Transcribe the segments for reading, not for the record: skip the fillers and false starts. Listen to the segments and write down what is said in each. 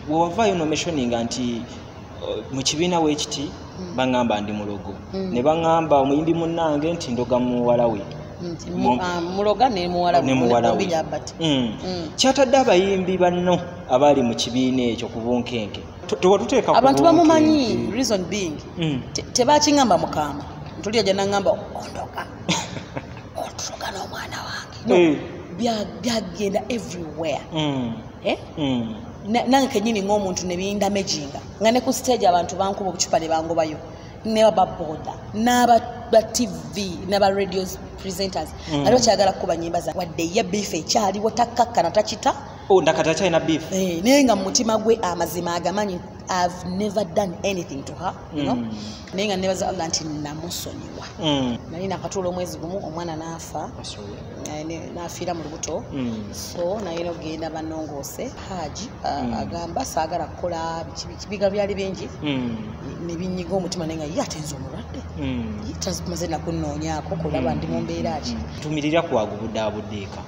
Wavaayo no mentioning anti mu kibiina w'ekiti bangamba ndi mulogo ne bangamba omuyimbi munnange nti ndoga muwala we muloga ne muwala we kyatadde abayimbi banno abali mu kibiina ekyo ku bunkenke tuteeka abantu bamumanyi reason being tebakingamba mukama ntulya gye nangamba ondoka ondoka n'omwana wange byagenda everywhere nange kenyini ng'omuntu ne bindamejinga nga ne ku stage abantu bankuba obucupa ne bangobayo ne baboda n'aba TV n'aba radio presenters ali bakyagala kuba nyimba za wadde ye beef ekyaliwo takkakkana takita ndakata china beef naye nga mu mutima gwe amazima agamanyi I've never done anything to her, you know. Nenga never za Allah nti namusonyiwa. Nali nakatula omwezi gumu omwana nafa. Nafira mu lubuto. So naye no genda banongose haji agamba saagala kukola biga byali bingi. Ne binyiga omutima nenga yatenza omulwadde. Yitazimaze nakunoonyako kulaba ndi mu mbeera ki. Tumirira kwagubudaabudeeka.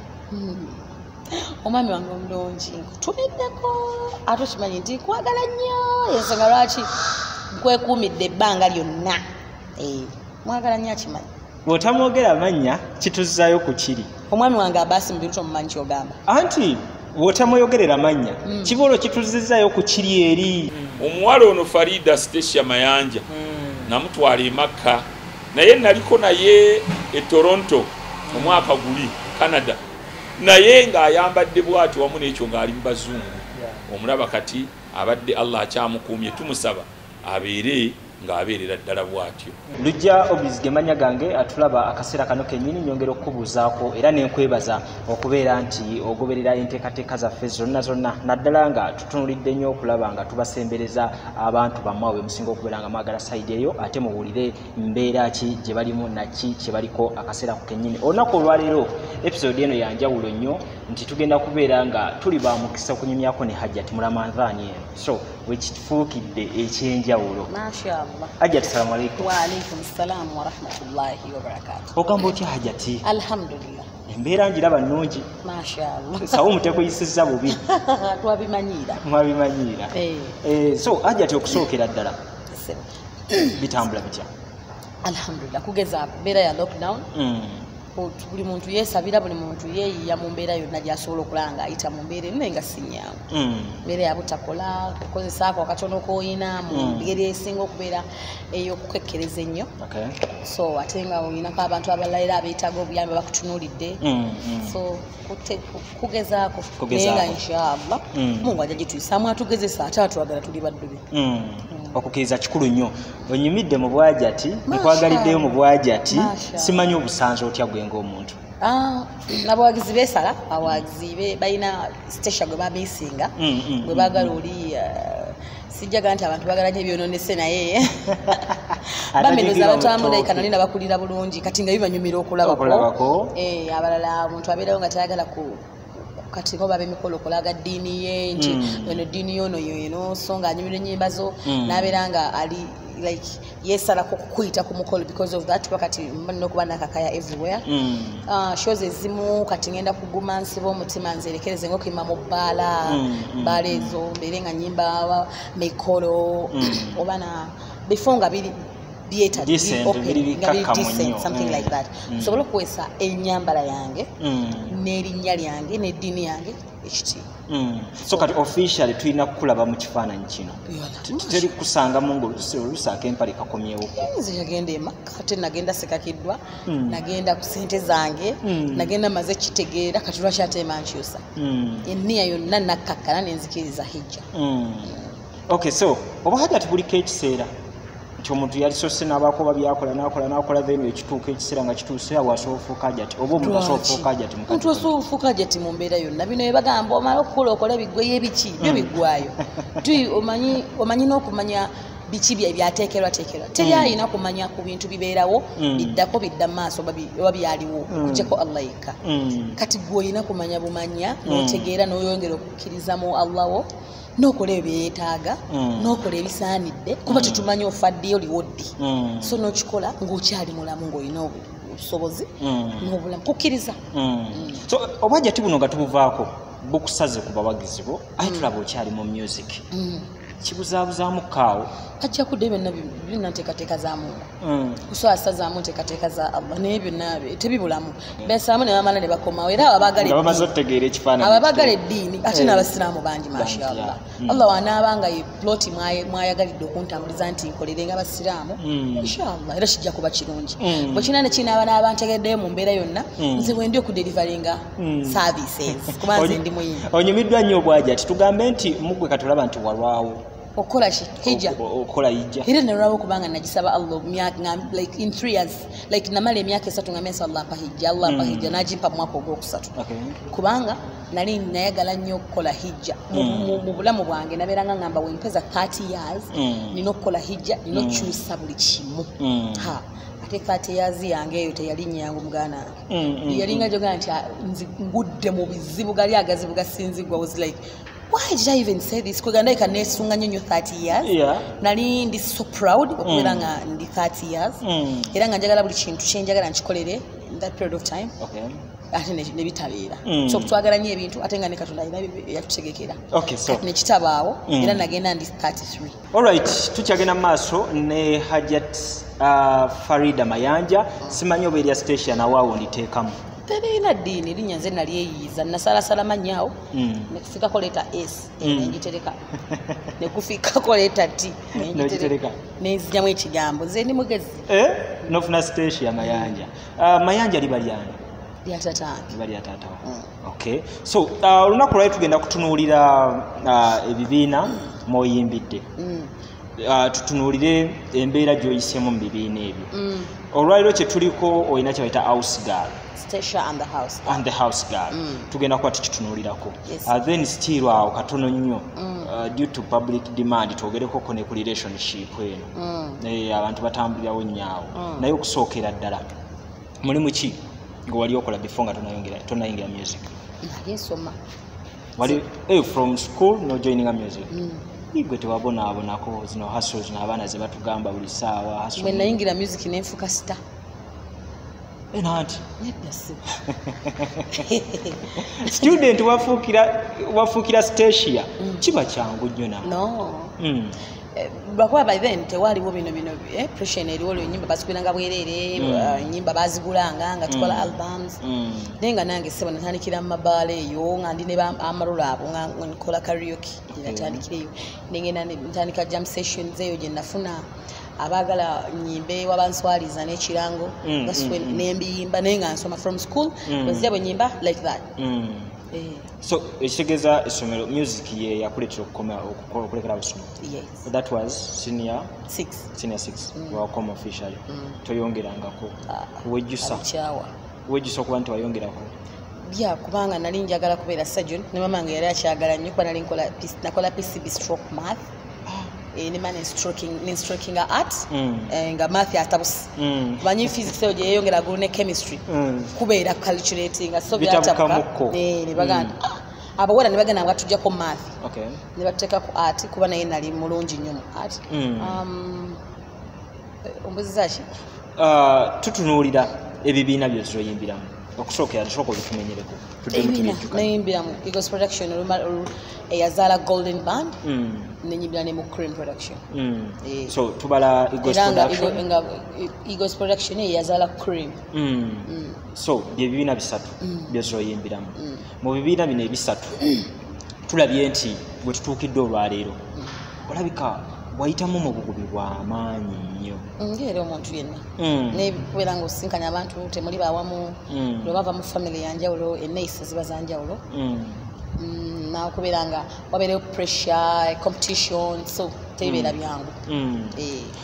Omwami wange omulungi nkutumiddeko ate okimanyi nti nkwagala nnyo ensonga lwaki nkwekuumidde ebbanga lyonna mwagala nnyo akimanyi bw'otamwogera amannya kituzzayo ku kiri omwami wange abaasi mu biruto mumanyi kyogamba anti bw'otamweyogerera amannya kibuulo kituzizzayo ku kiri eri omuwala ono Farida Stecia Mayanja namutwala e Makka naye naliko naye e Toronto omwaka guli Canada naye ng'ayambadde bw'ati wamu n'ekyo ng'ali mu bazungu omulaba kati abadde Allah akyamukuumye tumusaba abeere ng'abeerera ddala bw'atyo lujja obizige manya gange atulaba akaseera kano kennyini nyongera okukubuuzaako era n'enkwebaza okubeera nti ogoberera enteekateeka zaffe zonna naddala nga tutunulidde nnyo okulaba nga tubasembereza abantu bammwe musinga okubeera nga mwagala sayidi eyo ate muwulire mbeera ki gye balimu naki kye baliko akaseera ku kennyini olunaku olwaleero episode eno yanjawulo nnyo nti tugenda kubeera nga tuli ba mukisa okunyumyako ne hajjati mulamanvaani eno so wekifuukidde ekyenjawulo Hajjati salamu alaykum. Wa alaykum assalam wa rahmatullahi wa barakatuh. Ogamba otya Hajjati? Alhamdulillah. Embeera njiraba nnungi. Mashallah. Sawa mutekuyisizza bubi. Twabimanyiira. Mwabimanyiira. So Hajjati okusookera ddala. Bitambula bitya? Alhamdulillah. Kugeza mbeera ya lockdown. Buli muntu yeesabira buli muntu yeeyiya mu mbeera yonna gy'asobola okulanga ayita mu mbeera eno nga si nnyangu mbeera ya butakola kukozesaako akatono k'oyina mu ngeri esinga okubeera ey'okukekkereza ennyo so ate nga olinako abantu abalala era abeetaaga obuyambi bakutunuulidde so kugezaako naye nga inshallah Mungu ajja gituyisaamu atugezesa ate atwagala tuli baddubi okukkiriza kikulu nnyo onyumidde mu bwajati nkwagaliddeyo mu bwajati simanyi obusanza otya gwe ng'omuntu n'abawagizi beesala abawagizi balina Stecia gwe babeesinga gwe baagala oli sijjaga nti abantu baagala nnyo ebyonoonese naye bameneza abatambulaika nali nabakulira bulungi kati nga bibanyumira okulabako abalala omuntu abeerawo nga tayagala kati ngo babe mikolo kolaga dini ye nti eno dini yono yono songa anyumira nyimba zo naberanga ali like yesala kukuita ku mukolo because of that wakati no kubana kakaya everywhere shows ezimu kati ngenda kuguma nsibo omutima nzerekereze ngo kima mu bala balezo berenga nyimba mikolo obana bifonga bili decent something like that so lokwesa enyambala yange n'erinnya lyange n'eddiini yange ekiti so kati officially tulina kukulaba mu kifaananyi kino teri kusanga mungu olusaako empale kakomyewo nze yagenda emaka ate nagenda sekakiddwa nagenda ku ssente zange nagenda maze kitegeera kati lwaki ate emankyusa enniya yonna nakkakkana nenzikiriza hijja okay so oba Hajjati buliko ekiseera omuntu yali sose n'abakoba byakola nakola then ekituuka ekiseera nga kituuse awo asoofuuka Hajjati oba omuntu asoofuuka Hajjati omuntu asoofuuka Hajjati mu mbeera yonna bino bagamba omala okukola okola biggweyo ebiki byo biggwayo omanyi n'okumanya biki byateekerwa teryalina kumanya ku bintu bibeerawo biddako bidda mu maaso oba byaliwo okujjako Allah yekka kati gwe olina kumanya bumanya n'otegeera n'oyongera okukkirizamu Allah wo nokola ebyetaaga nokola ebisaanidde kuba tetumanyi ofaddeyo liwoddi so n'okikola ng'okyali mulamu ng'olina obusobozi n'obulamu kukkiriza so oba Hajjati buno nga tubuvaako bukusaze ku bawagizi bo aye tulaba okyali mu music kibuzabuzaamu kaawo ajja kudde byonna byonna nteekateeka za Mungu kuswasa zaamu nteekateeka za Allah naye byonna tebibulamu besaamu ne bamala ne bakomawo era bamaze otegeera ekifaananyi abagala eddiini ate n'abasiraamu bangi mashallah Allah wanaabanga ye ploti mwayagalidde okuntambuliza nti nkolerenga abasiraamu inshallah era kijja kuba kirungi bwe kina ne kinaaba n'abantegeddeyo mu mbeera yonna nze bwendi okudelivaringa services kuba nze ndi muyimbi onyumiddwa nnyo obwaji ati tugambe nti mugwe katulaba nti walwawo okola ki hijja okola hijja era nalwawo kubanga nagisaba Allah like in 3 years like namala emyaka 3 nga mesa Allah pa hijja Allah pa hijja najimpa mwaka ogwokusatu kubanga nali nayagala nnyo okukola hijja mu bulamu bwange nabeeranga ngamba wempeza 30 years nina okukola hijja nina okukyusa buli kimu ate 30 years yange eyo teyali nyangu mugana yalinga joga nti ngudde mu bizibu gali agazibu gasinzigwa was like why did I even say this? Kuganda ikanesunga nyo 30 years. Nali ndi so proud okubeera nga ndi 30 years. Era nga njagala buli kintu kyenjagala nkikolere in that period of time. Ate ne bitabeera. So kutwagala nnyo ebintu ate nga ne Katonda alina yatutegekera. So ne kitabaawo era nagenda ndi 33. Alright, tukyagenda maaso ne Hajat Farida Mayanja. Simanyi oba erya Stecia nawaawo nditeekamu. Terina dini linya nze nali eyiza nasala manyaawo nekufika ko leta S ngitereka nekufika ko leta T ngitereka nezijamu ekigambo nze ndi mugezi nofuna Stecia Mayanja Mayanja libalyana bali atata okay so olunaku lwayo tugenda kutunuulira ebibiina mwoyimbidde tutunuulire embeera gy'oyisemu mu bibiina ebyo olwaliro kye tuliko olina kye bayita house girl Stecia and the house girl tugenda kuba tukitunuulirako then still awo katono nnyo due to public demand twogerekoko ne ku relationship eno abantu batambulirawo nnyo naye okusookera ddala mulimu ki gwe wali okola before nga tonayingira music nsoma wali from school no joining a music igwe tewabonaabonako zino hustles n'abaana ze batugamba buli ssaawa bwe nayingira music nenfuka star Enanti student wafukira Stecia kiba kyangu nnyo na bakuba by then tewaliwo bino pressure eriwo nyimba bazikubiranga bwerere nyimba bazigulanga nga tukola albums nenga nange sebo natandikira mu mabaale eyo nga ndi ne amalula abo nga nkola karaoke natandikira eyo ntandika jam sessions eyo gye nafuna abagala nyimbe wabanswaliza n'ekirango gaswe nembiyimba nenga nsoma from school bwezija bwe nyimba like that so ekitegeeza essomero music ye yakuleetera okulekera busoma that was senior 6 wakoma officially toyongerangako wejjusa okuba nti wayongerako kubanga nali njagala kubeera surgeon ne mama nga yali akyagala nnyo kuba nali nakola PCB stroke math nimana stroking art nga math atabusi kubanyi physics eyo gye yeyongera gulu ne chemistry kubeera calculating so byatabuka ne baganda abawala ne bagenda nga tujjako math ne batuteeka ku art kuba naye nali mulungi nnyo mu art ombuzizaki tutunuulira ebibiina byozoyimbiramu okusookera tusooka obitumenyereko nayimbiramu Eagles production eyazaala golden band nenyimbira ne mu cream production so tubala Eagles production eyazaala cream so byebibiina bisatu byozoyimbiramu mu bibiina bino ebisatu tulabye nti bwe tutuukidde olwaleero olabika wayitamu mu bugubi bw'amaanyi nnyo ng'era omuntu yenna kubeera nga osisinkanya abantu temuli bawamu lwe bava mu family yanjawulo enneeyisa ziba zanjawulo nakubeera nga wabeereyo pressure competition so tebibeera byangu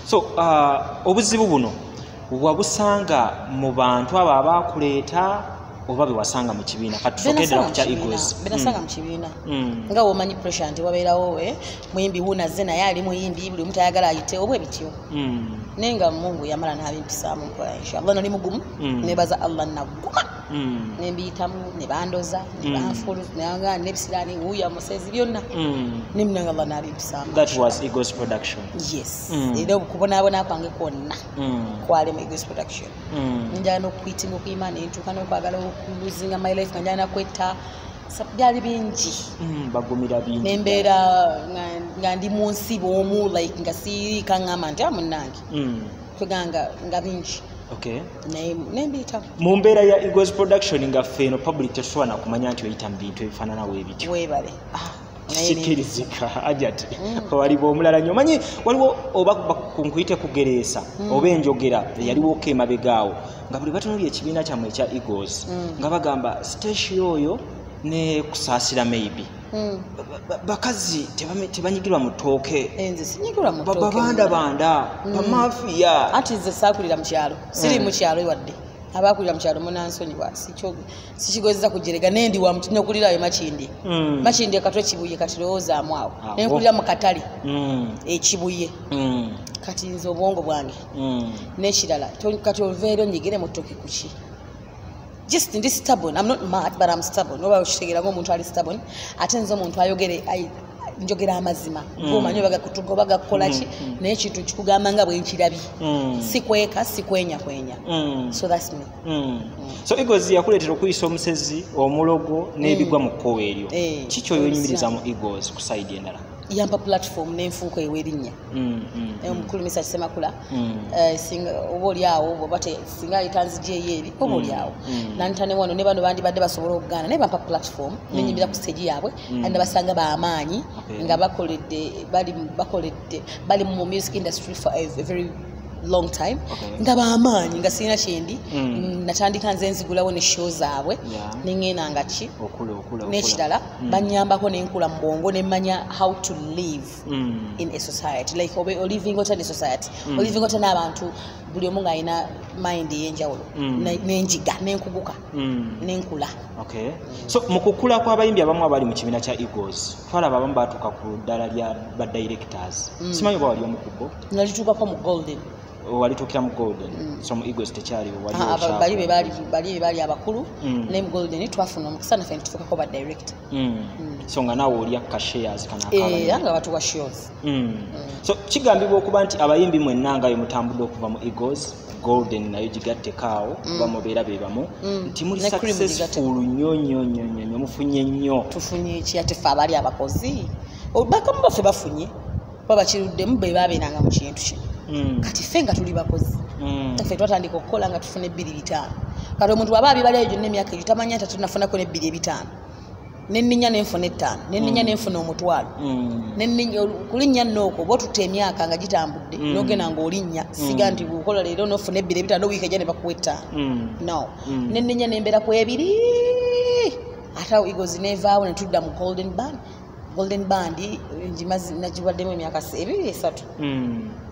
so obuzibu buno wabusanga mu bantu abo abaakuleeta oba bewasanga mu kibiina katusokedera ku kya Eagles benasanga mu kibiina nga womanyi pressure nti wabeerawo muyimbi wunaze naye ali muyimbi buli omuntu ayagala ayite obwe bityo nenga Mungu yamala n'abimpisaamu nkola inshallah nali mugumu nebaza Allah naguma nembiyitamu ne bandoza ne banfulu nebisiraani wuya musezi byonna nemunanga Allah n'abimpisaamu. That was Eagles production. Yes era okubonaabona kwange kwonna kwali mu Eagles production njagala n'okwitinga okuyima nentuuka n'okwagala okuluzinga my life nga njagala nakwetta byali bingi bagumira bingi nembeera nga ndi mu nsibo omu like nga siika ngamba nti amunange kweganga nga bingi nembiyita mu mbeera ya Eagles Production nga ffeeno public tetusobola kumanya nti oyita mu bintu ebifaanana weebityo weebale kikirizika ajati waliwo omulala nnyo omanyi waliwo oba nkuyite kugereesa oba enjogera yaliwoko emabegaawo nga buli batunulira ekibiina kyammwe ekya Eagles nga bagamba Stecia oyo ne kusaasira maybe bakazi tebanyigirwa mu ttooke babandabanda bamafiya anti nze saakulira mu kyalo siri mu kyalo wadde abakulira mu kyalo munansonyiwa sikigozeza kujerega nendi wa mutino kulira ayo makindi akatwe kibuye kati lowoozaamu awo nenkulira mu katale ekibuye kati nze obwongo bwange n'ekirala kati oveero nyigire mu ttooke kuki just ndi stubborn. I'm not mad, but I'm stubborn. Oba okitegera ng'omuntu ali stubborn ate nze omuntu ayogere njogera amazima ng'omanyi oba gakutuga oba gakukola ki naye ekintu kikugamba nga bwe nkirabye sikweka sikwenya so that's me. So Eagles yakuleetera okuyisa omusezi omulogo n'ebigwa mu kkowa eryo kiki oyonyumiriza mu Eagles ku side endala yampa platform n'enfuuko ewerinnya omukulu Mr. Semakula singa oba oli awo oba singa ayitanzija eyeeri oba oli awo nantane wano ne bano bandibadde basobola okugaana naye bampa platform nenyumira ku stage yaabwe andi basanga b'amaanyi nga bali mu music industry for a very long time nga b'amaanyi nga sirina kyendi natandika nze nzigulawo ne show zaabwe nengenda nga ki n'ekirala banyambako nenkula mu bwongo nemmanya how to live in a society like living ota ne society living ota n'abantu buli omu ng'alina mind ey'enjawulo n'enjiga n'enkuguka n'enkula. So mu kukula kw'abayimbi abamu abali mu kibiina kya Eagles twalaba abamu baatuuka ku ddala lya ba directors simanyi oba wali omukubbo nalituukako mu golden walitukira mu golden so mu Eagles tekyaliwo bali bebaali abakulu ne mu golden twafuna omukisa naffe netufukako ba director so nga naawe olya kashares nga batuwa shows so kigambibwa okuba nti abayimbi mwenna ngayo mutambudde okuva mu Eagles golden nayo gigattekaawo bamubeera bebamu nti muli successful nnyo mufunye nnyo tufunye eki ate ffe abaali abakozi bakamu baffe bafunye babakiruddemu be baabeeranga mu kintu kino kati ffe nga tuli bakozi ffe twatandika okukola nga tufuna 2,500 kati omuntu waba abibalayo gyonna emyaka egyo tamanya nti tunafunako ne 2,500 nenninya nenfuna 5 nenninya nenfuna omutwalo kulinnya nnooko oba otutta emyaka nga gitambudde nogenda ng'olinnya siga nti bukola leero nofuna 2,500 wiiki ejja ne bakuwa 5 no nenninya nembeera ku 2 ate awo Eagles nevaawo ne tudda mu golden band nagibaddemu emyaka 2-3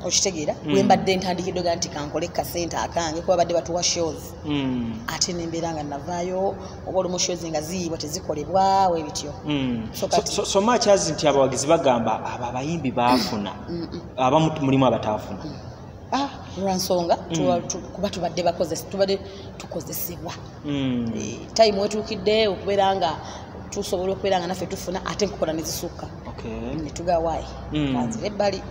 okitegeera wembadde ntandikiddwe nti kankole kasente akange kuba badde batuwa shows ate nembeera nga navaayo oba olumu shows nga ziyiibwa tezikolebwa webityo so much as nti abawagizi bagamba abo abayimbi baafuna abamu mulimu abataafuna lwansonga kuba tubadde tukozesebwa time wetuukidde okubeera nga tusobola okubeera nga naffe tufuna ate nkukola nezisukka netugawaayi kanzira ebbali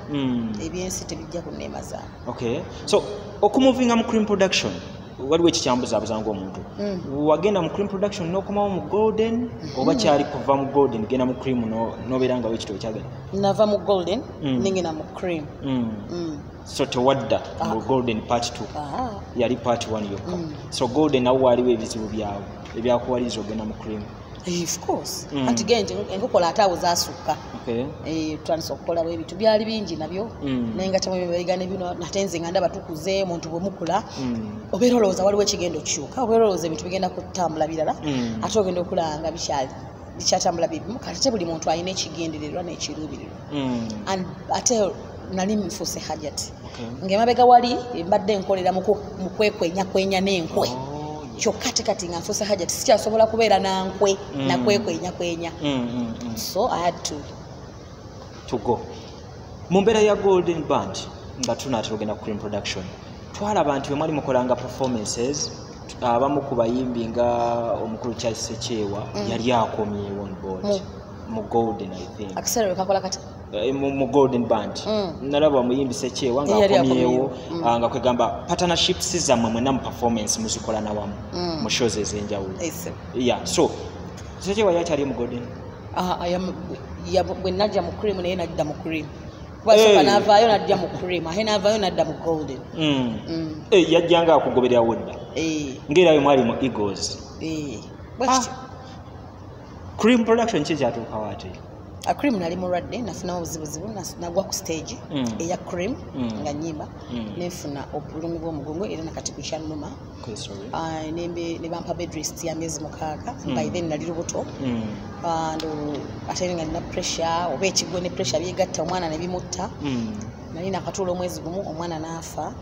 ebyensi tebijja kuneemaza. So okumuvinga mu Cream Production waliwo ekikyambuzaabuza ng'omuntu wagenda mu Cream Production n'okomawo mu golden oba kyali kuva mu golden genda mu cream n'obeera nga wekitabo kyagala nava mu golden nengenda mu cream so tewadda mu golden part 2 yali part 1 yokka so golden nawo waliwo ebizibu byawe ebyakuwaliriza ogenda mu cream. Of course anti genje enkokola ataawo zaasukka tutandisa okukolawo ebintu byali bingi nabyo naye nga temwe bebayigane bino natenze nga ndaba tukuze omuntu bwe mukula obeera olowooza waliwo ekigenda okukyuka obeera olowooza ebintu bigenda kutambula birala ate ogenda okulanga bikyatambula bibimu kati te buli muntu alina ekigendererwa n'ekiruubirirwa ate nali nfuuse hajati ng'emabega wali mbadde nkolera mu kwekwenyakwenya n'enkwe kyokka kati nga nfuuse hajati sikyasobola kubeera nankwe nakwekwenyakwenya so I had to go mu mbeera ya golden band nga tunaatera ogenda ku Cream Production twalaba nti bwe mwali mukolanga performances abamu ku bayimbi nga omukulu Charles Sekyewa yali akomyewo on board mu golden I think akaseera kakola kati mu golden band nalaba muyimbi Sekyewa nga akomyewo nga kwegamba partnerships zammwe mwenna mu performance muzikola nawamu mu shows ez'enjawulo so Stecia wayakyali mu golden bwe najja mu cream naye najja mu cream kubasoka navaayo najja mu cream ahe navaayo nadda mu golden yajjanga akugobererawo dda ng'erayo mwali mu eagles cream production ki kyatuukawo ate cream nali mulwadde nafunawo obuzibuzibu nagwa ku stage eya cream nga nyimba nenfuna obulumi bw'omugongo era nakati kukyannuma ne bampa bed rest ya myezi 6 by then nali lubuto ate nga nina pressure oba ekigo ne pressure byegatta omwana ne bimutta nali nakatuula omwezi gumu omwana n'afa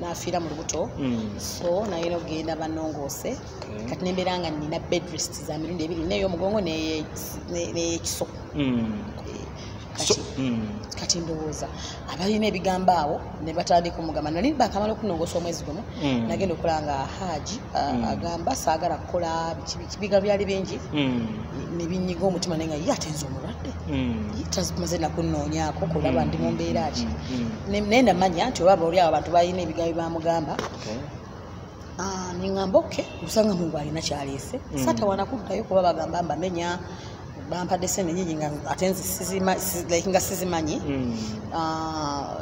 n'afiira mu lubuto so naye nogenda bannongoose kati nembeera nga nina bed rest za mirundi 2 n'ey'omugongo n'eyekiso kati ndowooza abalina ebigambo awo ne batandika omugamba nali bakamala okunongoosa omwezi gumu nagenda okulaba nga Haji agamba saagala kukola biga byali bingi ne binyiga omutima naye nga ye atenza omulwadde tazimaze nakunnoonyaako kulaba ndi mu mbeera ki naye ndamanya nti olwaba oli abo abantu balina ebigambo bamugamba neŋŋamba oke osanga mungu alina kyaleese satawana kuddayo kuba bagamba mbamenya bampadde sente nyingi nga ate nze nga sizimanyi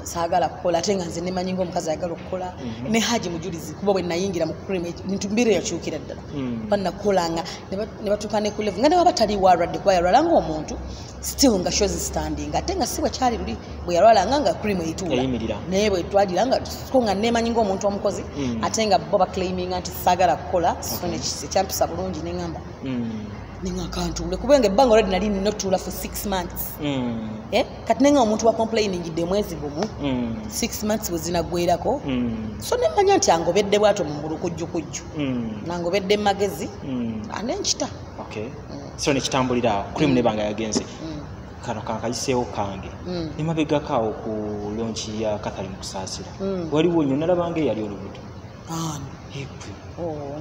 saagala kukola ate nga nze nemanyi ng'omukazi ayagala okukola ne Haji mujulizi kuba bwe nayingira mu cream bintu mbiri yakyukira ddala banakolanga ne batuuka ne ku level nga ne waba taliwo alwadde kuba yalwala ng'omuntu still nga shows standing ate nga si bwe kyali luli bwe yalwalanga nga cream eyituula naye bwe twagira nga ko nga nemanyi ng'omuntu omukozi ate nga bo baclaiminga nti saagala kukola so nekyampisa bulungi neŋŋamba ningakantuule kubanga ebbanga olwadi nali ninotuula for 6 months kati nenga omuntu wa complainingidde mwezi gumu 6 months bwe zinagwerako so nemanya nti angobedde bwato mu mbulukujjukujju nangobedde mu magezi anenkita so nekitambulira awo cream nebanga yagenze kano kankayiseewo kange nemabegakaawo ku lonchi ya Catherine Kusaasira waliwo nnyo nalabanga eyali olubuto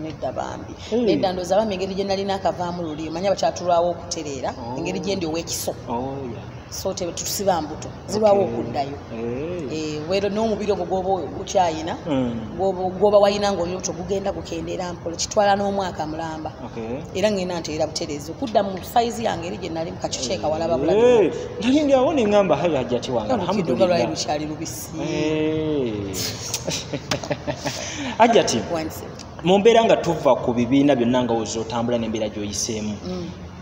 nedda bambi nedda ndoza bambi engeri gye nalina akavaamu luli manya bakyatulwawo okutereera engeri gye ndi ow'ekiso so tetusiba mbuto zirwawo okuddayo wero n'omubiri ogwo gwoba okyayina gwoba wayina ng'oli lubuto gugenda gukendeera mpola kitwala n'omwaka mulamba era ngenda nteera butereezi okudda mu saizi yange eri gye nali mukacuceeka walaba bulabi nali ndi awo neŋŋamba Hajati wange alhamdulillah lwali lukyali lubisi Hajati mu mbeera nga tuva ku bibiina byonna nga ozotambula n'embeera gy'oyiseemu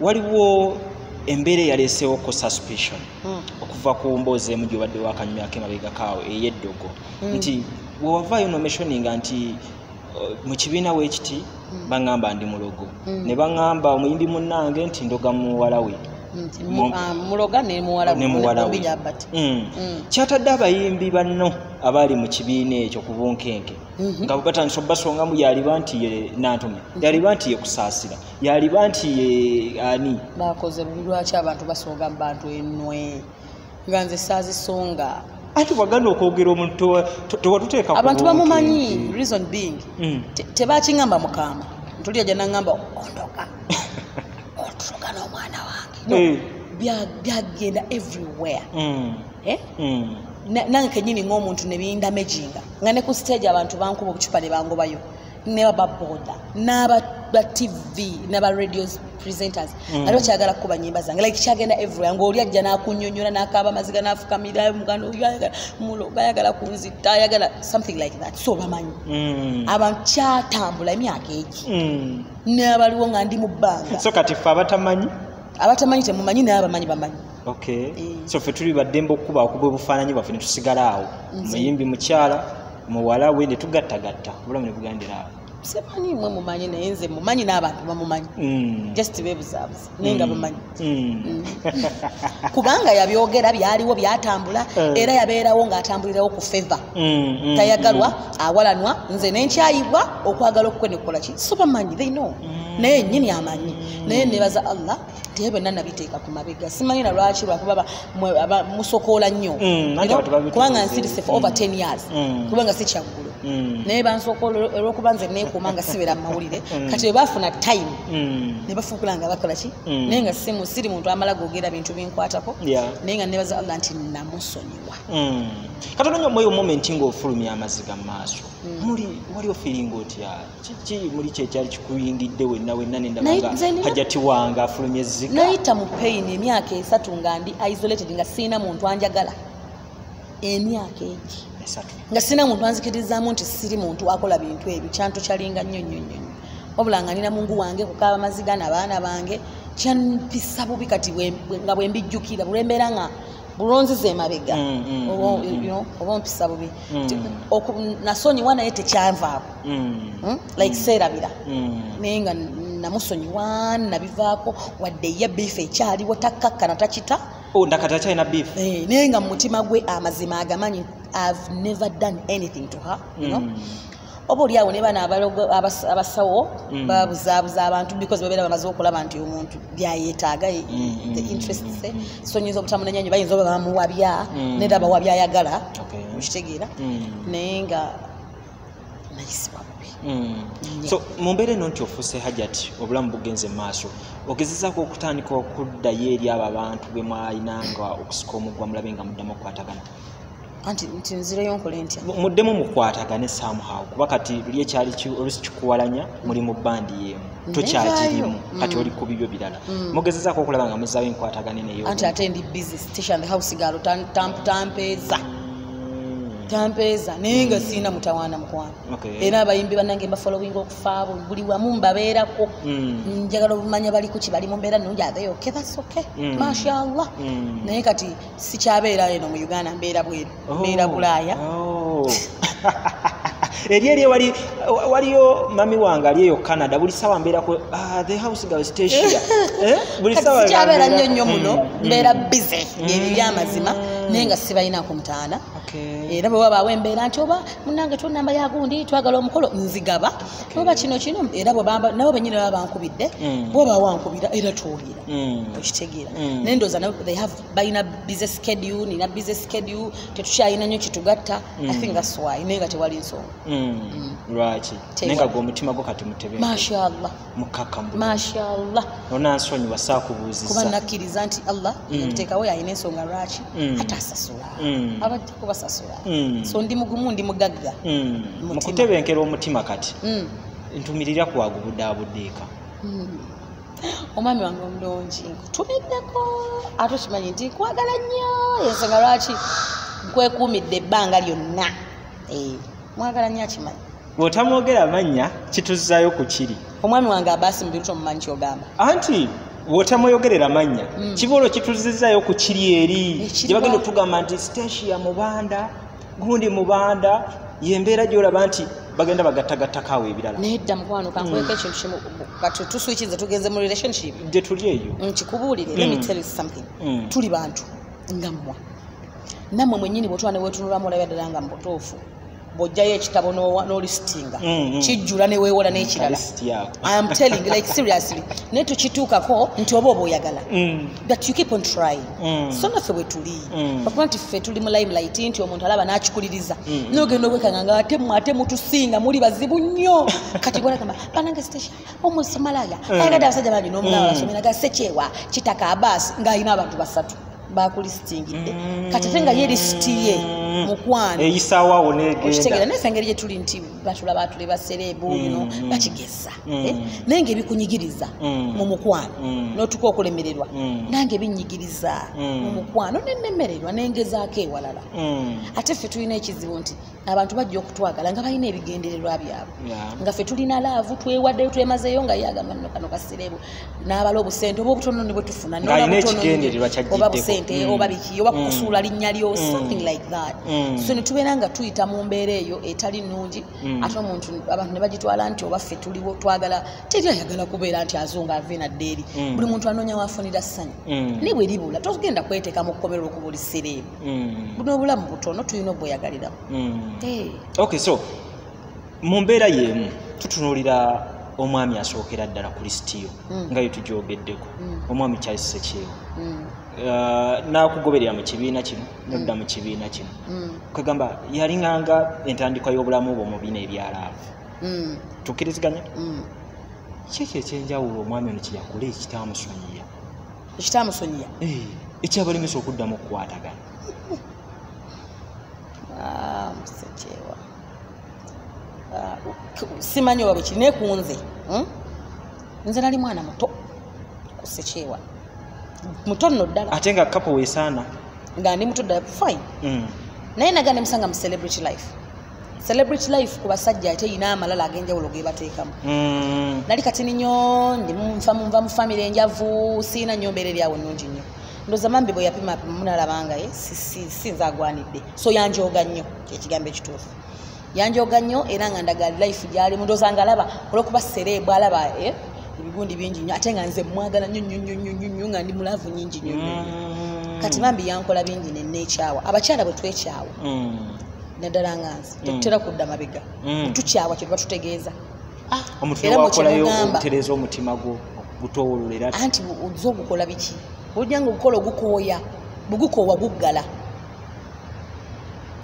waliwo embeera eyaleeseewo ko suspicion okuva ku mboozi emu gy'obadde wakanyumyako emabegakaawo ey'eddogo nti wewavaayo nomentioninga nti mu kibiina weekiti baŋŋamba ndi mulogo ne baŋŋamba omuyimbi munnange nti ndoga muwala we muloga ne muwala we kyatadde abayimbi banno abaali mu kibiina ekyo ku bunkenke nga batandisa obbasongamu yaliba nti ye Nantume yaliba nti ye Kusaasira yaliba nti ye ani bakoze bubi lwaki abantu basonga mu bantu ennwe nga nze saazisonga ati waganda okwogera omuntu tewatuteeka abantu bamumanyi reason being tebakiŋŋamba mukama ntuli ajja naŋŋamba ondoka otusoka n'omwana wange byagenda everywhere nange kenyini ng'omuntu ne bindamejinga nga ne ku stage abantu bankuba obucupa ne bangobayo ne baboda n'aba TV n'aba radio presenters ate bakyagala kukuba nnyimba zange like kyagenda everywhere ng'oli ajja n'akunnyonnyola n'akaaba amaziga n'afukamira mugano oyo ayagala mulogo ayagala kunzita ayagala something like that so bamanyi abantu kyatambula emyaka egi n'abaliwo nga ndi mu bbanga so kati ffe abatamanyi temumanyi naye abamanyi bamanyi so ffe tuli baddembe okuba obufaananyi bwaffe ne tusigala awo muyimbi mukyala muwala we ne tugattagatta obulamu ne bugandira awo simanyi mwe mumanyi naye nze mumanyi n'abantu bamumanyi just beebuzaabuza naye nga bamanyi kubanga yabyogera byaliwo byatambula era yabeerawo ng'atambulirawo ku feva tayagalwa awalanwa nze nenkyayibwa okwagala okukwenekola ki so bamanyi they know naye nnyini amanyi naye nebaza Allah naye byonna nabiteeka ku mabega simanyi na lwaki lwakuba musokoola nnyo kubanga nsirise for over 10 years kubanga si kyaggulu naye bansooka olw'okuba nze neekuuma nga sibeera mu mawulire kati bwe time ne bafuukula nga bakola ki naye nga siri muntu amala googera bintu binkwatako naye nga nebaza Allah nti namusonyiwa katono nnyo mwoyo moment ng'ofulumya amaziga mu maaso wali ofiiringa otya kiki muli kyekyali kikuyingidde wenna nendabanga hajati wange afulumya ezziga nayita mu pain emyaka 3 nga ndi isolated nga siina muntu anjagala emyaka egi nga siina muntu anzikirizaamu nti siri muntu akola bintu ebyo kyanto kyalinga nnyo wabula nga nina mungu wange kukaaba maziga n'abaana bange kyampisa bubi kati nga bwe mbijjukira bulwembeera nga bulonziza emabega oba mpisa bubi nasonyiwa naye tekyanvaako like seerabira naye nga namusonyiwa nabivaako wadde ye beef ekyaliwo takkakkana takita ndakata kyalina beef naye nga mu mutima gwe amazima agamanyi I've never done anything to her oba oliawo ne bana abasawo babuzaabuza abantu because babeera bamaze okulaba nti omuntu byayeetaaga the interest se sonyiza obutamunanya nyo bayinza oba bamuwabya nedda bawabya ayagala okitegeera naye nga nayisibwa bubi so mu mbeera eno nti ofuuse hajati obulamu bugenze mu maaso ogezezaako okutandika okuddayo eri abo abantu be mwalinanga okusika omugwa mulabe nga muddamu okukwatagana nti nzireyo nkole ntya muddemu mukwatagane somehow kuba kati luli ekyali olusi kikuwalanya muli mu bandi y'emu tokyagirimu kati oli ku bibyo birala mugezezaako okulaba nga muzaawo enkwatagane neyo anti ate ndi busy Stecia the house girl tampeeza naye nga siina mutawaana mukwano era abayimbi bannange mbafollowing okufaabo buli wamu mbabeerako njagala obumanya bali ku kibali mu mbeera nnungi abeeyo that's okay mashallah naye kati sikyabeera eno mu Uganda mbeera bweru mbeera Bulaaya eri waliyo mami wange ali eyo Canada buli sawa mbeerako the house girl Stecia buli sawa sikyabeera nnyo muno mbeera busy ebyo byamazima naye nga sibalinaako mutaana era bwe wabaawo embeera nti oba munange tuna namba ya gundi twagala omukolo nzigaba oba kino era nabo bennyini baba bankubidde bweba wankubira era tuwulira okitegeera naye ndowooza balina busy schedule nina busy schedule tetukyalina nnyo kitugatta I think that's why naye nga tewali nsonga lwaki naye nga gwe omutima gwo kati mutebe mashallah mukakamu mashallah onansonyiwa saakubuuzisa kuba nakkiriza nti Allah nteekawo yalina ensonga lwaki ate asasula abajja kubasasula so ndi mugumu ndi mugagga mu kutebenkera omutima kati ntumirira kuwagubuddaabuddeeka omwami wange omulungi nkutumiddeko ate okimanyi nti nkwagala nnyo ensonga lwaki nkwekuumidde ebbanga lyonna mwagala nnyo akimanyi bw'otamwogera amannya kituzzayo ku kiri omwami wange abaasi mubiru tomumanyi kyogamba anti bw'otamweyogerera amannya kibuulo kituzizzayo ku kiri eri gye bagenda otugamba nti Stecia Mubanda gundi Mubanda yembeera gy'olaba nti bagenda bagattagattako ebirala nedda mukwano kankweka ekintu kimu kati tuswikize tugenze mu relationship gye tuli eyo nkikubuulire let me tell you something tuli bantu nga mmwe nammwe mwennyini bw'otwala ne weetunulamu olabya ddala nga mbutuufu bw'ojjayo ekitabo n'olistinga kijjula ne weewola n'ekirala I'm telling you like seriously naye tukituukako nti oba oyagala that you keep on trying so naffe bwe tuli bakuba nti ffe tuli mu limelight nti omuntu alaba n'akikuliriza n'ogenda obwekanga nga ate mutusinga muli bazibu nnyo kati bwolagamba banange Stecia omusomalaya ayagadde abasajja bangi n'omulaba basomeraga Sekyewa Kitaka Abbas ng'alina abantu 3 bakulistingidde kati ate nga ye lisiti ye mukwano eyisaawawo negenda okitegeera naye engeri gye tuli nti batulaba atule basereebu bakigeza naye ng'ebikunyigiriza mu mukwano n'otuka okulemererwa nange binyigiriza mu mukwano nennemererwa nengezaako ewalala ate ffe tulina ekizibu nti abantu bajja okutwagala nga balina ebigendererwa byabwe nga ffe tulina laavu twewaddeyo twemazeeyo nga yagamba nno kano kasereebu n'abala obusente oba obutono ne bwe tufuna oba busente oba biki oba kukusuula linnya lyo something like that so ne tubeera nga tuyita mu mbeera eyo etali nnungi ate omuntu abantu ne bagitwala nti oba ffe tuliwo twagala teri ayagala kubeera nti azunga ave nadde eri buli muntu anoonya waafunira ssanyu ne bwe libula togenda kweteeka mu kkomero okuba oli sereebu buno obulamu butono tulina obweyagaliramu okay so mu mbeera y'emu tutunuulira omwami asookera ddala ku lisitiyo nga yo tugyogeddeko omwami Charles Sekyewa nakugoberera mu kibiina kino nodda mu kibiina kino kwegamba yalinganga entandikwa y'obulamu bwo mu bino ebyalaavu tukkiriziganya kiki ekyenjawulo omwami ono kyeyakola ekitamusonyiya ekyabalemesa okuddamu okukwatagana musekewa simanyi oba bwekiri naye kunze nze nali mwana muto kusekewa muto nno ddala ate nga kapo weesaana nga ndi muto ddala fine naye nagenda musanga mu celebrity life ku basajja ate yina amalala ag'enjawulo ge bateekamu nali kati ninyo nva mu famire enjavu siina nnyo mbeera eryawo nnungi nnyo ndoza mambi bwe yapima munalabanga sinza agwanidde so yanjooga nnyo kyekigambo ekituufu yanjooga nnyo era nga ndaga life gyali mundoza nga alaba olwokuba serebu alaba ebigundi bingi nnyo ate nga nze mwagala nnyo nga ndi mulaavu nyingi nnyo kati mambi yankola bingi nenneekyawa abakyala bwe twekyawa naddala nga nze tetutera kudda mabega tukyawa kye tuba tutegeeza omutwe wakolayo obutereeza omutima gwo gutowololera anti ozza ogukola biki ojja nga ogukola ogukooya bwegukoowa guggala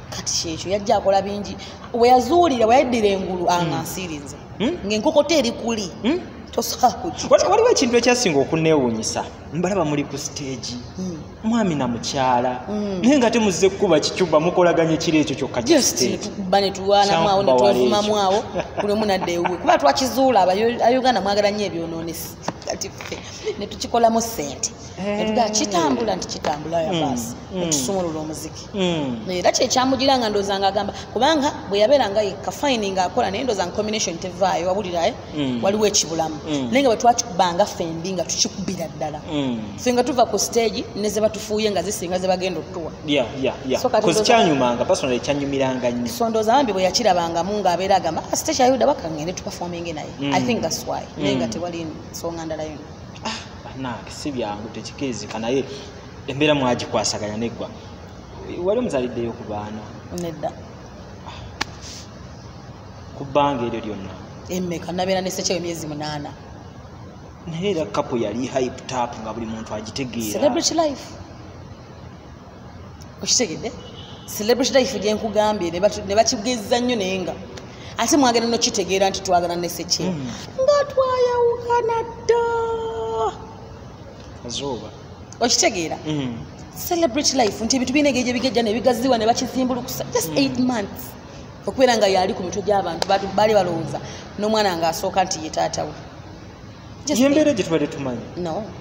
kati kyekyo yajja akola bingi weyazuulira weyaddira engulu angansiirinze ng'enkokota eri kuli waliwo ekintu ekyasinga okunneewuunyisa mbalaba muli ku stage mwami na mukyala naye nga temuzze kukuba kicuba mukolaganye kiri ekyo kyokka tukuba ne tulwanamu awo ne twefumamu awo buli omu nadda ewuwe kuba twakizuula abayuganda mwagala nnyo ebyonoonesi kati ffe ne tukikolamu ssente ne tugaa kitambula nti kitambula yabaasi ne tusumulula omuziki era kyekyamugira nga ndooza nga agamba kubanga bwe yabeera nga yekka fayini ng'akola naye ndooza nga combination tevaayo wabuliraye waliwo ekibulamu naye nga bwe twakikubanga fembi nga tukikubira ddala ffe nga tuva ku stage ne ze batufuuye nga zisinga ze bagenda otuwa kyanyumanga personal ekyanyumiranga nnyo so ndooza bambi bwe yakirabangamu ng'abeera agamba Stecia Yuda bakangende tupafominge naye I think that's why naye nga tewali nsonga ndala yonna bannange si byangu tekikirizika naye embeera mwagikwasaganya neggwa wali omuzaliddeyo ku baana nedda ku bbanga eryo lyonna emmeka nabeera ne Stecia emyezi 8 naye era kapo yali hype tap nga buli muntu agitegeera celebrity life okitegedde celebrity life gyenkugambye ne bakigezza nnyo naye nga ate mwagenda nokitegeera nti twagala ne Stecia nga twayawukana dda azooba okitegeera celebrity life nti ebintu binege gye bigejja ne bigaziwa ne bakizimbulukusa just 8 months okubeera nga yali ku mitwe gy'abantu baali balowooza n'omwana ng'asooka nti ye taata we yembeera gye tubadde tumanyi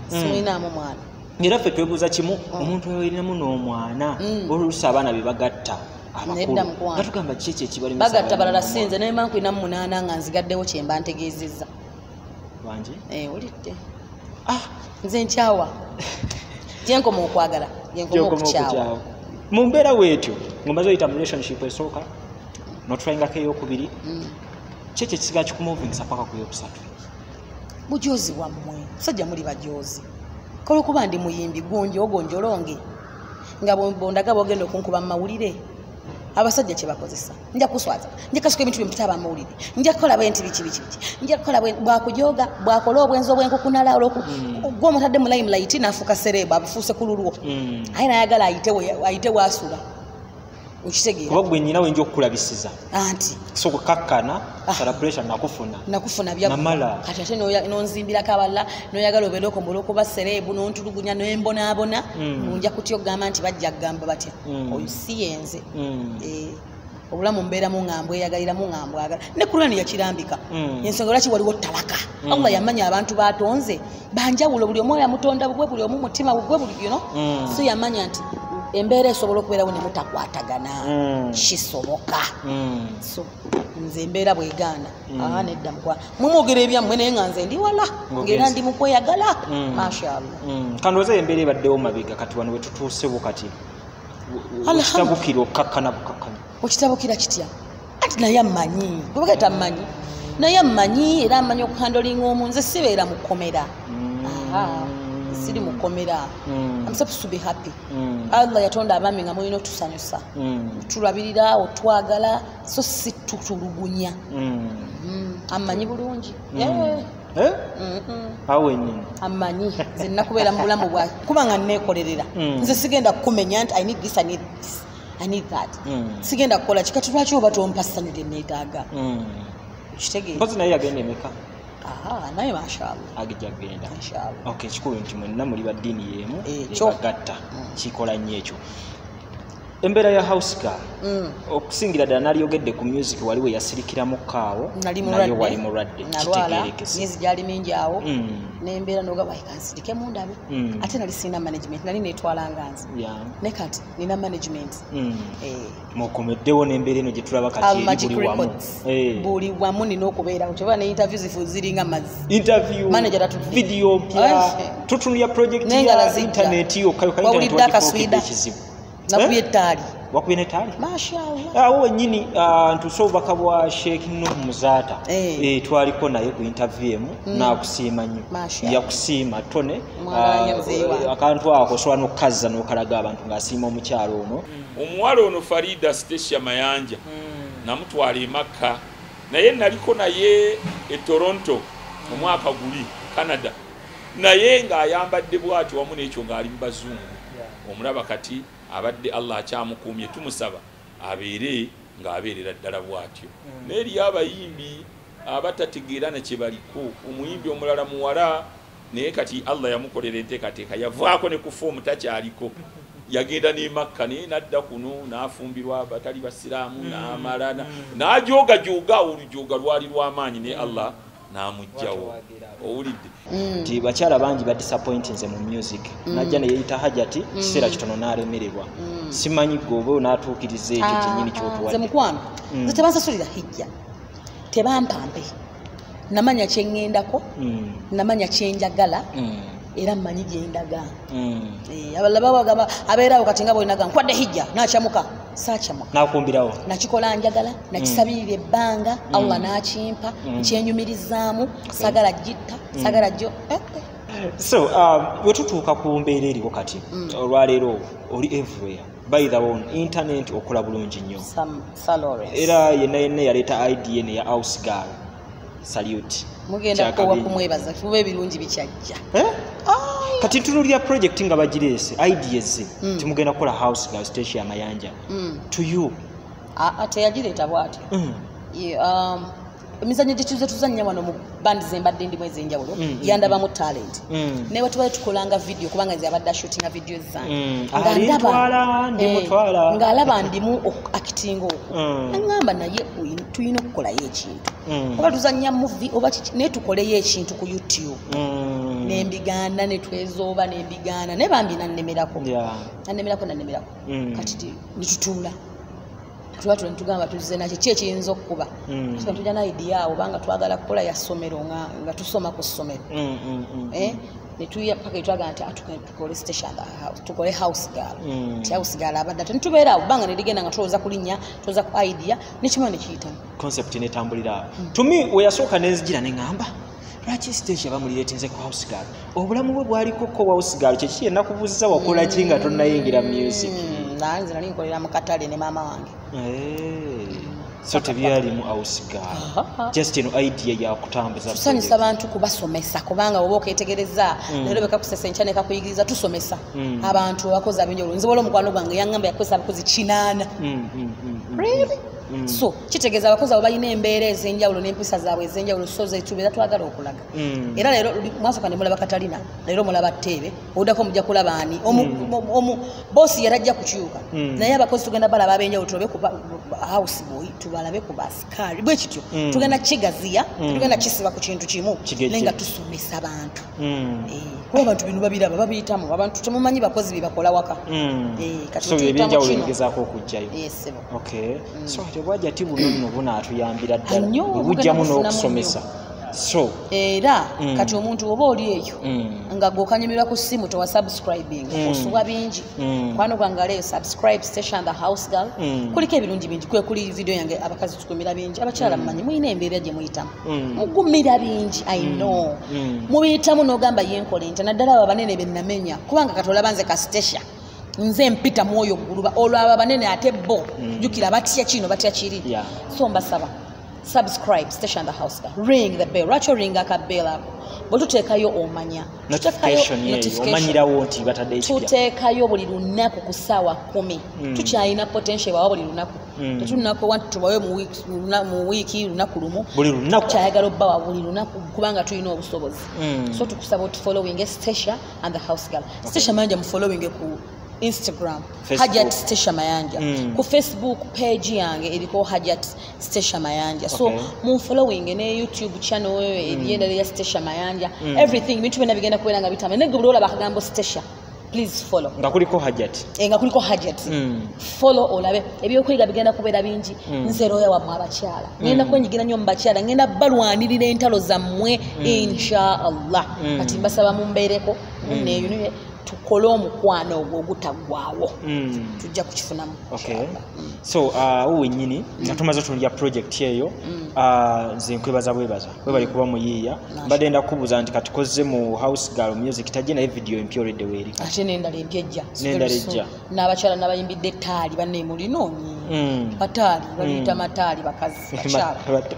simulinamu mwana era ffe twebuuza kimu omuntu oyolinamu n'omwana oluusi abaana be bagatta abakulu batugamba kiki ekibalemesa bagatta balala sinze naye mankwinamu 8 nga nzigaddewo kyemba ntegeezezza bangi olidde nze nkyawa gyenkoma okwagala gyenkoma okukyawa mu mbeera weetyo ng'omaze oyita mu relationship esooka notryingako eyokubiri kiki ekisigala kikumovingisa paka ku yokusatu bujozi bwammwe musajja muli bajozi kola okuba ndi muyimbi gonjolonge nga bondaga bogenda okunkuba mu mawulire abasajja kye bakozesa nja kuswaza nja kasuka ebintu byemutaba mu mawulire nja kukola bwenti biki nja kukola bwakujoga bwakola obwenzi obwenkukunala gw'omutadde mu limelight n'afuuka serebu abufuuse ku lulwo aye nayagala ayite wasula okitegeera kuba gwe nnyina wenja okukulabisiza anti so kukakkana celebration nakufuna byamala kati ate nonzimbirako abalala noyagala obeere okomola okuba serebu nontulugunya nembonaabona nja kutya okugamba nti bajja kugamba batya oyo si yenze obulamu mbeeramu ngambw eyagaliramu ngambwagala ne Kurani yakirambika ensonga lwaki waliwo talaka Allah yamanya abantu batonze banjawulo buli omu yamutonda bugwe buli omu mutima bugwe buli so yamanya nti embeera esobola okubeerawo ne mutakwatagana kisoboka so nze embeera bwegaana nedda mukwa mumwogera ebyammwe naye nga nze ndi wala ng'era ndi mukweyagala mashallah kandooza embeera ebaddewo mabega kati wano wetutuusewo kati okitabukira okkakkana bukakkana okitabukira kitya anti naye ammanyi gwebageta ammanyi naye ammanyi era ammanyi okuhandolinga omu nze sibeera mukomera siri mukomera I'm supposed to be happy Allah yatonda abaami nga mulina otusanyusa tulabirira otwagala so si tutulugunya ammanyi bulungi awe nyini amanyi zinna kubeera mu bulamu bwa kubanga neekolerera nze sigenda kukumenya nti I need this, I need this, I need that. Sigenda kukola kikati lwaki oba tompa ssanyu lye neetaaga kitegeera mpozi naye yagenda emeka naye mashallah agijja kugenda inshallah. Okay, kikulu nti mwenna muli ba ddiini y'emu ebagatta kikola nnyo ekyo. Embeera ya house girl okusingira ddala nalyogedde ku music waliwo yasirikiramu kaawo naye wali mulwadde kitegeerekese myezi gyali mingi awo nembeera nogaba ikansirike mundabe ate nali sina management nali netwala nganzi ne kati nina management mukomeddewo n'embeera eno gye tulaba kati buli wamu nina okubeerawo kyova ne interview zifu ziringa mazzi manager video mpya tutunulya project ya internet wawulidde akaswida ekizibu nakubye ettaali wakubye n'ettaali mashallah awo wennyini ntuuse obubaka bwa Sheikh Nuhu Muzaata twaliko naye ku interview emu n'akusiima nnyo yakusiima tone akantu ako osobola n'okukazza n'okalaga abantu ng'asiima omukyalo ono omuwala ono Farida Stecia Mayanja namutwala e Makka naye naliko naye e Toronto omwaka guli Canada naye ng'ayambadde bw'ati wamu n'ekyo ng'ali mu bazungu omulaba kati abadde Allah akyamukuumye tumusaba abeere ng'abeerera ddala bw'atyo n'eri abayimbi abatategeera na kye baliko omuyimbi omulala muwala naye kati Allah yamukolera enteekateeka yavaako ne ku foomu takyaliko yagenda ne Makka naye nadda kuno n'afumbirwa abatali basiraamu n'amala n'ajooga olujooga lwali lw'amaanyi ne Allah n'amugjawo owulidde nti bakyala bangi ba disappointinze mu music najja ne yeyita hajati kiseera kitono n'alemererwa simanyi gwe n'atuukiriza ekyo kyennyini ky'otuwadde nze mukwano nze tebansasulira hijja tebampampe namanya kyeŋŋendako namanya kyenjagala era mmanyi gyendaga abalala babagamba abeerawo kati nga bwenaga nkwadde hijja nakyamuka saakyamuka nakumbirawo nakikola njagala nakisabirira ebbanga Allah n'akimpa nkyenyumirizaamu sagala gitta sagala jjo so bwe tutuuka ku mbeera eriwo kati olwaleero oli everywhere by the on internet okola bulungi nnyo era yenna yaleeta idea ne ya house girl salute mugenda kuwa kumwebaza kuba ebirungi bikyajja kati ntunulira project nga bagireese ideas timugenda kukola house girl Stecia Mayanja to you teyagireeta bw'atyo emizannyo gye tuze tuzannya wano mu bandi zembadde ndimu ez'enjawulo yandabamu talent naye bwe tukolanga video kubanga nze abadde shootinga video zange ng'alaba ndimu acting okwo aŋŋamba naye tulina okukolayo ekintu oba tuzannya movie oba naye tukoleyo ekintu ku YouTube nembigaana netwezooba nembigaana naye bambi nannemerako kati nitutuula tuba tugamba tuzize nakyo ki ekiyinza okukuba tujja na idea awo banga twagala kukola ya ssomero nga tusoma ku ssomero netuya paka etwaga nti tukole station tukole house girl house girl abadde tentubeera awo banga neligenda nga tulowooza kulinnya tulowooza ku idea nekimala nekiyitamu concept netambulira tumi weyasooka nenzigira neŋŋamba lwaki Stecia bamulireetinze ku house girl obulamu bwe bwaliko ko house girl kyekiki yenakubuuziza wakola ki nga tonnayingira music nanze nali nkolera mu katale ne maama wange so tebyali mu house girl just idea yakutambuza tusanyusa abantu kubasomesa kubanga oba oketegereza leero bekakusesa enkya nekakuyigiriza tusomesa abantu abakozi ab'enjawulo nze waliwo omukwano gwange yaŋŋamba yakozesa abakozi 8 really so kitegeeza abakozi abo balina embeera ez'enjawulo n'empisa zaabwe ez'enjawulo so zetubeera twagala okulaga era leero mwasooka ne mulaba Katalina leero mulaba Tteebe obuddako mujja kulaba ani boosi yarajja kukyuka naye abakozi tugenda balaba ab'enjawulo tulabe ku house boy tubalabe ku basikaali bwe kityo tugenda kigaziya tugenda kisiba ku kintu kimu naye nga tusomesa abantu kuba abantu bino babiraba babiyitamu abantu temumanyi bakozi bye bakola waka kati ebyenjawulo bigezaako okujjayo okay so tebwajja ti buno nno bunaatuyambira ddala bujjamu n'okusomesa so era kati omuntu oba oli eyo nga gwokanyumirwa ku ssimu towa subscribing osuba bingi kwano gwange aleeyo subscribe Station the house girl kuliko ebirungi bingi kwe kuli video yange abakazi tukumira bingi abakyala mmanyi muyina embeera gye muyitamu mugumira bingi I know mubiyitamu n'ogamba yenkola ente naddala abo abanene be nnamenya kubanga kati olaba nze ka Stecia nze mpita mwoyo guluba olwaba banene ate bo jukira batya kino batya kiri so mbasaba subscribe Stecia and the House Girl, ring the bell, racho ring akabella botutekayo omanya tutekayo buli lunaku ku ssaawa 10 tukyalina potential bawa buli lunaku tetunako want tubawe mu wiiki lunaku lumu buli lunaku kyayagala obbawa buli lunaku kubanga tulina obusobozi so tukusaba following Stecia and the House Girl. Stecia Mayanja mu following ku Instagram Hajat Stecia Mayanja ku Facebook page yange eriko Hajat Stecia Mayanja so mu following ne YouTube channel erienda ya Stecia Mayanja everything bintu bena bigenda kubera nga bitama ne gubulola bakagambo Stecia please follow nga kuliko Hajat nga kuliko Hajat follow olabe ebyokuyiga bigenda kubera bingi nzero ya wamwe abakyala ngenda kwenyigira nnyo mu bakyala ngenda balwanirira entalo zammwe insha Allah kati mbasaba mumbeereko neyo tukole omukwano ogwo ogutagwawo tujja kukifunamu so wenyini nga tumaze otunulya project eyo nze nkwebaza bwebaza webali kuba muyiiya mbadde enda kubuuza nti katukoze mu House Girl music tajje naye video empya olwedde weeri ate n'endala empyejja n'endala n'abakyala n'abayimbidde ettaali banne mulinoonyi bataali baliyita mataali bakazi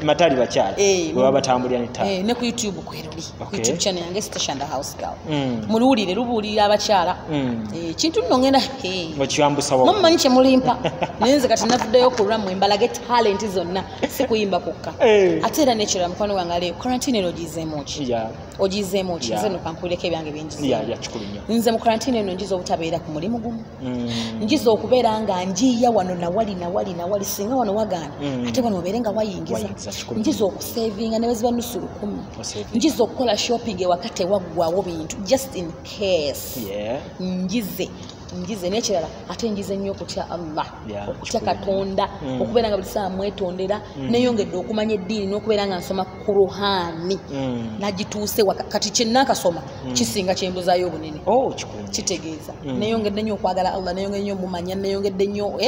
mataali bakyala bwe batambulira n'ettaali ne ku YouTube kweruli ku YouTube channel yange Stecia and the House Girl muluwulire lubuulirira abakyala kintu nno ngenda okyambusa wa mumanyi kye mulimpa nenze kati navuddeyo okulwamu embalage talenti zonna si kuyimba kokka ate era nekirala mukwano gwange leero quarantine eno ogizeemu ki nze nokankuleko ebyange bingi nze mu quarantine eno njiza obutabeera ku mulimu gumu njiza okubeera nga njiya wano nawali singa wano wagaana ate wano obeere nga wayingiza njiza okusevinga ne weziba nusu 10 njiza okukola shopping ewaka tewaggwawo bintu just in case njize nekirala ate njize nnyo okutya Allah okutya Katonda okubeera nga buli saa mwetondera neyongedde okumanya eddiini n'okubeera nga nsoma Kuruhani nagituuse kati kyenakasoma kisinga kyembuzaayo obunene kitegeeza neyongedde nnyo okwagala Allah neyongedde nnyo omumanya neyongedde nnyo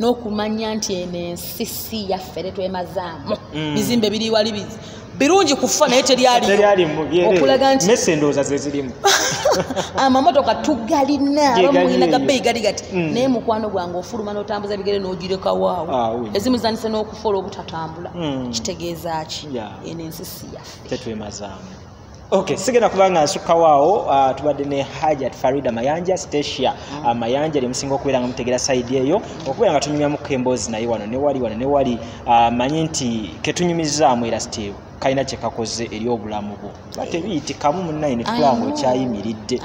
n'okumanya nti eno ensi si yaffe tetwemazaamu bizimbe biri wali bizi birungi kufa naye teryalimu okulaga nti mesendooza zezirimu amamotoka tugalina abamulina gabbeeyi gali gati naye mukwano gwange ofuluma n'otambuza ebigere n'ogireka waawo ezimu zanise n'okufa olw'obutatambula kitegeeza ki eno ensi si yaffe tetwemazaamu sigenda kubanga nsukka waawo tubadde ne Hajat Farida Mayanja Stecia Mayanja ali musinga okubeera nga mutegera side eyo okubeera nga tunyumyamuko emboozi naye wano newali manyi nti ketunyumizaamu era Steve kalina kyekakoze eri obulamu bwo bate biyitikamu munnaye netulanga okyayimiridde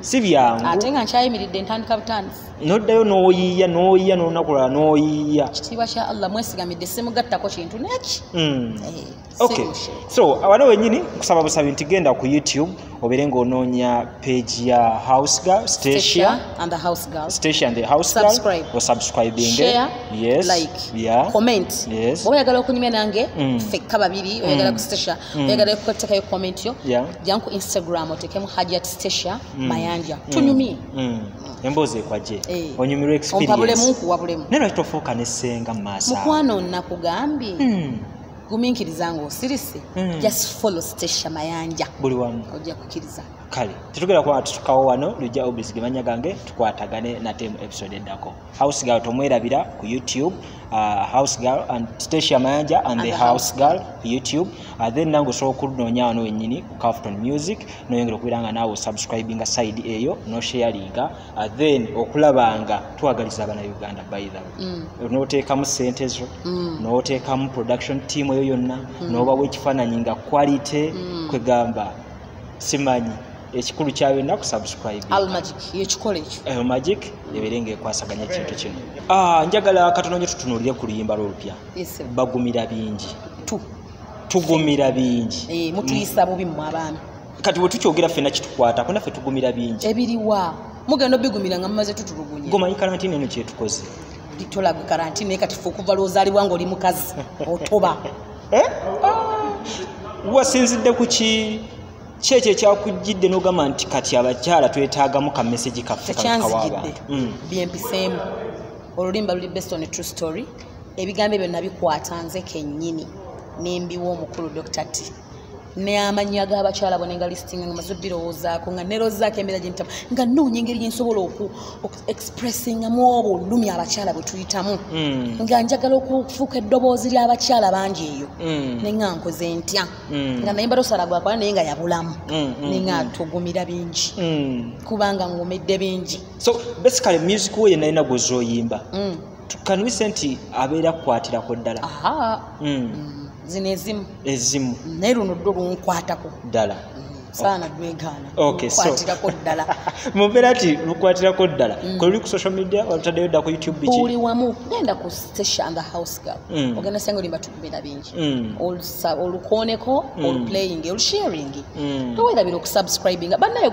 si byangu ate nga nkyayimiridde ntandika butandisi noddayo n'oyiiya n'olunaku lwala n'oyiiya kitiibwa kya Allah mwesigamidde simugattako kintu neki so wano wenyini kusaba busabi nti genda ku YouTube obeere ng'onoonya page ya House Girl Stecia and the House Girl subscribe share like comment oyagala okunyumya nange fekka babiri oyagala ku Stecia oyagala okutekayo comment yo jja ku Instagram otekemu Hajat Stecia Mayanja tunyumye emboozi ekwaje onyumirwa experience wabulemu neno kitofuuka nesenga mu maaso mukwano nakugambye guminkiriza ngo osirise just follow Stecia Mayanja buli wamu ojja kukiriza kale tetugera kwa tutukawo wano lujja obizigemanya gange tukwatagane nate mu episode eddako House Girl tomwerabira ku YouTube House Girl and Stecia Mayanja and the House Girl ku YouTube then nango so okunoonya wano wennyini ku Cavton music noyongera okubeera nga naawe subscribinga side eyo no sharinga then okulabanga twagaliza abana Uganda by the way n'oteekamu ssente zo n'oteekamu production team eyo yonna n'obawa ekifaananyi nga quality kwegamba simanyi ekikulu kyawe na kusubscribe Almagic yekikole ekyo Magic eberenga ekwasaganya ekintu kino njagala katononye tutunulire ku luyimba lw'olupya bagumira bingi tugumira bingi mutuyisa bubi mu abaana kati bwe tukyogera ffenna kitukwata ko naffe tugumira bingi ebiriwa mugenda obigumira nga mumaze tutulugunya gomanyi karantine eno kyetukoze litolaga karantine kati fe okuva lwozaalibwa ng'oli mukazi otoba wasinzidde ku ki kyekyo ekyakujjidde n'ogamba nti kati abakyala twetaagamu ka message kaffe kyanzijidde byempiseemu olulimba luli based on a true story ebigambo ebyo nabikwata nze kennyini nembiwa omukulu Dr. T ne amanya g'abakyala bonna nga listing nga maze birowoozaako nga neroozaako embeera gye ntamu nga nnoonya engeri gye nsobola expressingamu obulumi abakyala bwe tuyitamu nga njagala okufuuka eddoboozi ly'abakyala bangi eyo ne nga nkoze ntya nga naye mba tosala gwakola naye nga yabulamu ne nga tugumira bingi kubanga ngumidde bingi. So basically music we yenalina gw'ozooyimba can we say nti abeera kukwatirako ddala? Zino ezimu naye luno ddo lunkwatako ddala saana dwegaana kwatiraako ddala mumbeera ti lukwatirako ddala kwe luli ku social media olutaddeyo dda ku YouTube biki buli wamu genda ku Stecia and the House Girl ogenda sanga olimba tugumira bingi olukooneko oluplaying olusharing toweerabira okusubscribinga bannaye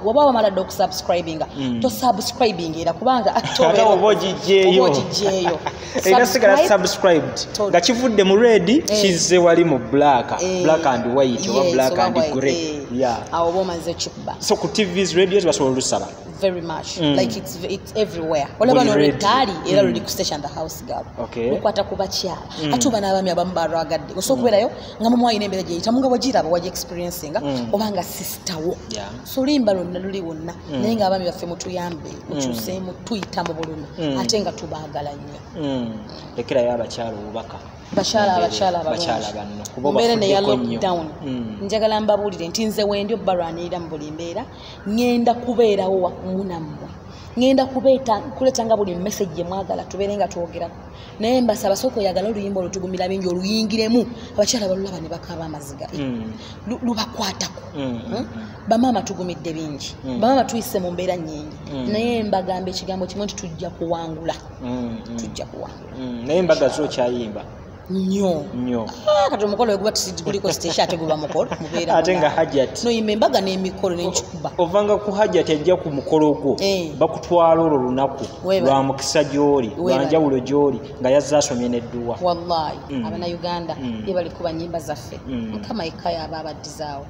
waba wamala dda okusubscribinga tosubscribing era kubanga oba ogijjeeyo era sigala subscribed nga kivudde mu red kizze wali mu black and white oba black and grey. Our woman's a chukba. So ku TVs, radios, basobola olusaba. Very much. Like it's everywhere. Olaba no retali era luli ku Stecia and the House Girl. Ukwata ku bakyala. Ate bana abami abambaragadde. Osokubeerayo nga mama wayina embeera gye tamunga bwagiraba waje experiencinga obanga sister wo. So limba lonna luli wonna. Naye nga abami baffe mutuyambe, mukyuseemu tuyita mu bulumi. Ate nga tubaagala nnyo. Lekerayo abakyala obubaka. Bakyala banno mbeera neya lockdown njagala mbabuulire nti nze wendi obbalwanirira mu buli mbeera ngenda kubeerawo wakumu nammwe ngenda kuleeta nga buli message gye mwagala tubeere nga twogerako naye mbasaba sooka oyagala oluyimba olutugumira bingi oluyingiremu abakyala balulaba ne bakaaba amaziga lubakwatako bamaama tugumidde bingi bamaama tuyise mu mbeera nnyingi naye mbagamba ekigambo kimwe nti tujja kuwangula naye mbaga zo kyayimba nnyo kati omukolo weguba guliko Stecia ate guba mukolo ate nga hajat noyimba embaga n'emikolo n'enkikuba ovanga ku hajat ajja ku mukolo gwo bakutwala olwo lunaku lwa mukisa gy'oli lwa njawulo gy'oli nga yazze asomye n'edduwa wallahi abana Uganda ye bali kuba nnyimba zaffe mukama ekaya aba abaddizaawo.